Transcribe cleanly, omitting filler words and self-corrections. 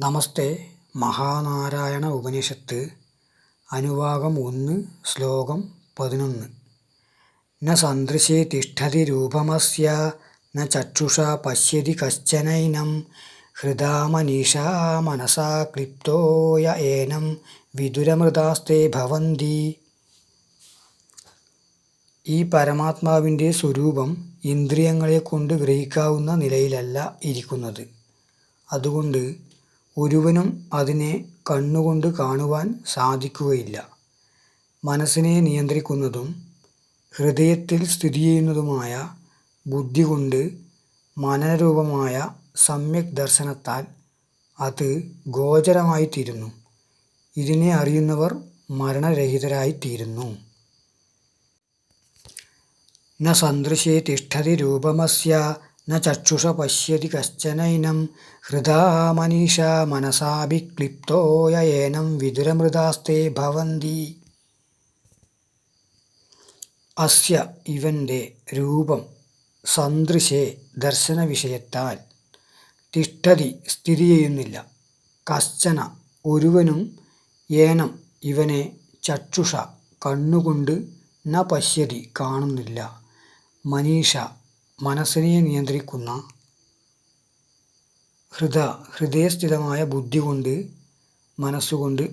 നമസ്തേ. മഹാനാരായണ ഉപനിഷത്ത് അനുവാകം 1 ശ്ലോകം 11. ന സദൃശേ തിഷ്ഠതി രൂപമസ്യ ന ചക്ഷുഷാ പശ്യതി കശ്ചനൈനം ഹൃദാ മനീഷാ മനസാ ക്ലിപ്തോ യ ഏനം വിദുരമൃതാസ്തേ ഭവന്തി. ഈ പരമാത്മാവിൻ്റെ സ്വരൂപം ഇന്ദ്രിയങ്ങളെക്കൊണ്ട് ഗ്രഹിക്കാവുന്ന നിലയിലല്ല ഇരിക്കുന്നത്. അതുകൊണ്ട് ഒരുവനും അതിനെ കണ്ണുകൊണ്ട് കാണുവാൻ സാധിക്കുകയില്ല. മനസ്സിനെ നിയന്ത്രിക്കുന്നതും ഹൃദയത്തിൽ സ്ഥിതിചെയ്യുന്നതുമായ ബുദ്ധി കൊണ്ട് മനനരൂപമായ സമ്യക് ദർശനത്താൽ അത് ഗോചരമായിത്തീരുന്നു. ഇതിനെ അറിയുന്നവർ മരണരഹിതരായിത്തീരുന്നു. ന സദൃശേ തിഷ്ഠതി രൂപമസ്യ ന ചക്ഷുഷ പശ്യതി കശ്ചനൈനം ഹൃദാ മനീഷാ മനസാഭിക്ലിപ്തോ യ ഏനം വിദുരമൃതാസ്തേ ഭവന്തി. അസ്യ ഇവൻ്റെ രൂപം സദൃശേ ദർശന വിഷയത്താൽ തിഷ്ഠതി സ്ഥിതി ചെയ്യുന്നില്ല. കശ്ചന ഒരുവനും ഏനം ഇവനെ ചക്ഷുഷ കണ്ണുകൊണ്ട് ന പശ്യതി കാണുന്നില്ല. മനീഷ മനസ്സിനെ നിയന്ത്രിക്കുന്ന ഹൃദയസ്ഥിതമായ ബുദ്ധി കൊണ്ട് മനസ്സുകൊണ്ട്